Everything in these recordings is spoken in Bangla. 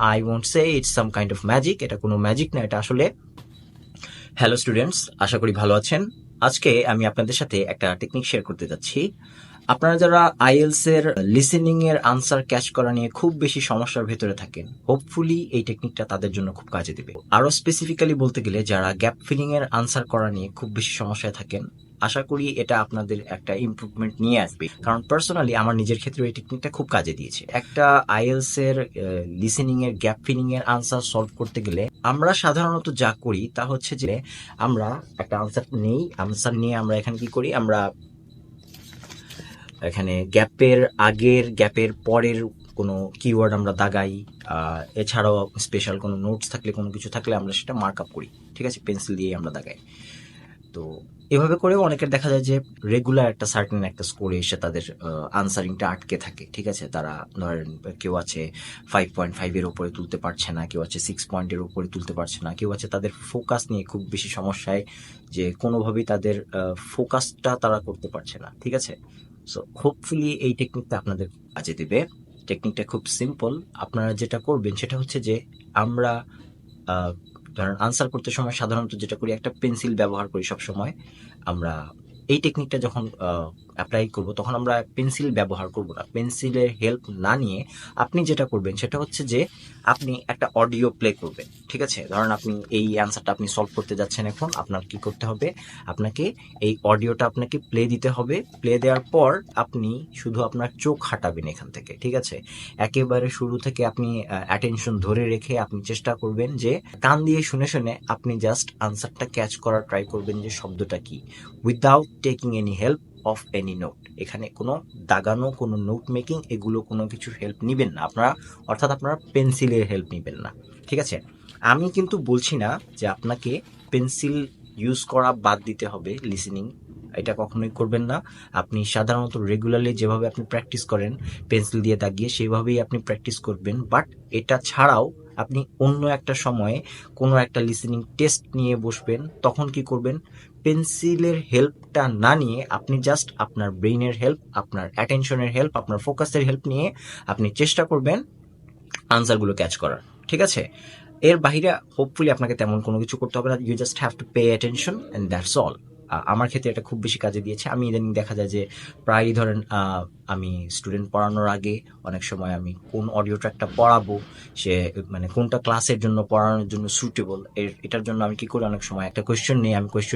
I won't say it's some kind of magic, এটা কোনো ম্যাজিক না, এটা আসলে। হ্যালো স্টুডেন্টস, আশা করি ভালো আছেন। আজকে আমি আপনাদের সাথে একটা টেকনিক শেয়ার করতে যাচ্ছি। আপনারা যারা আইএলস এর লিসেনিং এর আনসার ক্যাচ করা নিয়ে খুব বেশি সমস্যার ভেতরে থাকেন, হোপফুলি এই টেকনিকটা তাদের জন্য খুব কাজে দেবে। আরো স্পেসিফিক্যালি বলতে গেলে যারা গ্যাপ ফিলিং এর আনসার করা নিয়ে খুব বেশি সমস্যায় থাকেন, আশা করি এটা আপনাদের একটা ইমপ্রুভমেন্ট নিয়ে আসবে। কারণ পার্সোনালি আমার নিজের ক্ষেত্রে এই টেকনিকটা খুব কাজে দিয়েছে। একটা আইএলস এর লিসেনিং এর গ্যাপ ফিলিং এর আনসার সলভ করতে গেলে আমরা সাধারণত যা করি তা হচ্ছে যে আমরা একটা আনসার নিয়ে আমরা এখানে কি করি, আমরা এখানে গ্যাপের আগের গ্যাপের পরের কোনো কিওয়ার্ড আমরা দাগাই, এছাড়াও স্পেশাল কোনো নোটস থাকলে কোনো কিছু থাকলে আমরা সেটা মার্ক আপ করি, ঠিক আছে, পেন্সিল দিয়ে আমরা দাগাই। তো এভাবে করেও অনেকের দেখা যায় যে রেগুলার একটা সার্টেন একটা স্কোরে এসে তাদের আনসারিংটা আটকে থাকে, ঠিক আছে। তারা ধরেন কেউ আছে 5.5 এর উপরে তুলতে পারছে না, কেউ আছে 6 পয়েন্টের উপরে তুলতে পারছে না, কেউ আছে তাদের ফোকাস নিয়ে খুব বেশি সমস্যায়, যে কোনোভাবেই তাদের ফোকাসটা তারা করতে পারছে না, ঠিক আছে। সো হোপফুলি এই টেকনিকটা আপনাদের কাজে দেবে। টেকনিকটা খুব সিম্পল। আপনারা যেটা করবেন সেটা হচ্ছে যে আমরা ধরেন আনসার করতে সময় সাধারণত যেটা করি, একটা পেন্সিল ব্যবহার করি সব সময়। আমরা এই টেকনিকটা যখন অ্যাপ্লাই করব তখন আমরা পেন্সিল ব্যবহার করব না। পেন্সিলের হেল্প না নিয়ে আপনি যেটা করবেন সেটা হচ্ছে যে আপনি একটা অডিও প্লে করবেন, ঠিক আছে। ধরেন আপনি এই অ্যান্সারটা আপনি সলভ করতে যাচ্ছেন, এখন আপনার কি করতে হবে, আপনাকে এই অডিওটা আপনাকে প্লে দিতে হবে। প্লে দেওয়ার পর আপনি শুধু আপনার চোখ হাঁটাবেন এখান থেকে, ঠিক আছে। একেবারে শুরু থেকে আপনি অ্যাটেনশন ধরে রেখে আপনি চেষ্টা করবেন যে কান দিয়ে শুনে শুনে আপনি জাস্ট আনসারটা ক্যাচ করার ট্রাই করবেন যে শব্দটা কি, without taking any help of any note. এখানে কোনো দাগানো, কোনো নোট মেকিং, এগুলো কোনো কিছু হেল্প নিবেন না আপনারা, অর্থাৎ আপনারা পেন্সিলের হেল্প নিবেন না, ঠিক আছে। আমি কিন্তু বলছি না যে আপনাকে পেন্সিল ইউজ করা বাদ দিতে হবে লিসেনিং, এটা কখনোই করবেন না। আপনি সাধারণত রেগুলারলি যেভাবে আপনি প্র্যাকটিস করেন পেন্সিল দিয়ে দাগিয়ে, সেইভাবেই আপনি প্র্যাকটিস করবেন। বাট এটা ছাড়াও আপনি অন্য একটা সময়ে কোনো একটা লিসেনিং টেস্ট নিয়ে বসবেন, তখন কি করবেন, পেন্সিলের হেল্পটা না নিয়ে আপনি জাস্ট আপনার ব্রেইনের হেল্প, আপনার অ্যাটেনশনের হেল্প, আপনার ফোকাসের হেল্প নিয়ে আপনি চেষ্টা করবেন আনসারগুলো ক্যাচ করার, ঠিক আছে। এর বাইরে হোপফুলি আপনাকে তেমন কোনো কিছু করতে হবে না। You just have to pay attention and that's all. আমার ক্ষেত্রে এটা খুব বেশি কাজে দিয়েছে। আমি ইদানিং দেখা যায় যে প্রায়ই ধরেন আমি স্টুডেন্ট পড়ানোর আগে অনেক সময় আমি কোন অডিও ট্র্যাকটা পড়াবো, সে মানে কোনটা ক্লাসের জন্য পড়ানোর জন্য সুটেবল, এটার জন্য আমি কি করি, অনেক সময় একটা কোয়েশ্চেন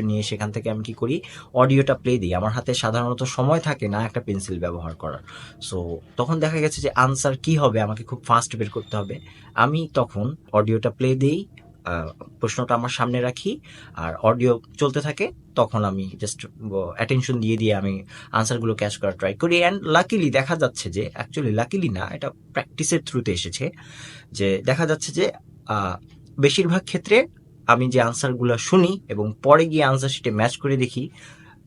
নিয়ে সেখান থেকে আমি কি করি, অডিওটা প্লে দিই। আমার হাতে সাধারণত সময় থাকে না একটা পেন্সিল ব্যবহার করার। সো তখন দেখা গেছে যে আনসার কি হবে আমাকে খুব ফাস্ট বের করতে হবে। আমি তখন অডিওটা প্লে দিই, প্রশ্নটা আমার সামনে রাখি, আর অডিও চলতে থাকে, তখন আমি জাস্ট অ্যাটেনশন দিয়ে আমি আনসারগুলো ক্যাচ করার ট্রাই করি। অ্যান্ড লাকিলি দেখা যাচ্ছে যে, অ্যাকচুয়ালি লাকিলি না, এটা প্র্যাকটিসের থ্রুতে এসেছে, যে দেখা যাচ্ছে যে বেশিরভাগ ক্ষেত্রে আমি যে আনসারগুলো শুনি এবং পরে গিয়ে আনসার শিটে ম্যাচ করে দেখি,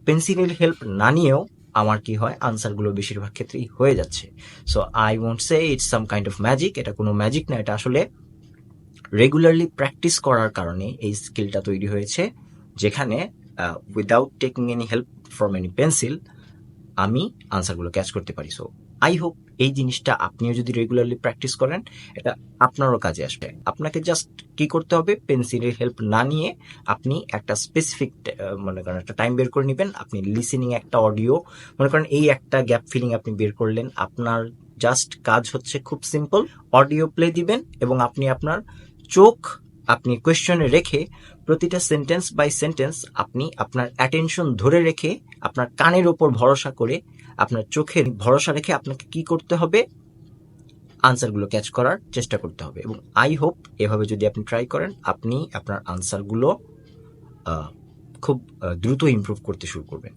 পেন্সিলের হেল্প না নিয়েও আমার কি হয়, আনসারগুলো বেশিরভাগ ক্ষেত্রেই হয়ে যাচ্ছে। So I won't say it's some kind of magic, এটা কোনো ম্যাজিক না, এটা আসলে রেগুলারলি প্র্যাকটিস করার কারণে এই স্কিলটা তৈরি হয়েছে, যেখানে without taking any help from any pencil আমি আনসারগুলো ক্যাচ করতে পারি। সো আই হোপ এই জিনিসটা আপনিও যদি রেগুলারলি প্র্যাকটিস করেন, এটা আপনারও কাজে আসবে। আপনাকে জাস্ট কি করতে হবে, পেন্সিলের হেল্প না নিয়ে আপনি একটা স্পেসিফিক মনে করেন একটা টাইম বের করে নেবেন, আপনি লিসেনিং একটা অডিও মনে করেন এই একটা গ্যাপ ফিলিং আপনি বের করলেন, আপনার জাস্ট কাজ হচ্ছে খুব সিম্পল, অডিও প্লে দিবেন এবং আপনি আপনার চোখ আপনি কোয়েশ্চনে রেখে প্রতিটা সেন্টেন্স বাই সেন্টেন্স আপনি আপনার অ্যাটেনশন ধরে রেখে আপনার কানের ওপর ভরসা করে, আপনার চোখে ভরসা রেখে আপনাকে কি করতে হবে, আনসারগুলো ক্যাচ করার চেষ্টা করতে হবে। এবং আই হোপ এভাবে যদি আপনি ট্রাই করেন, আপনি আপনার আনসারগুলো খুব দ্রুত ইমপ্রুভ করতে শুরু করবেন।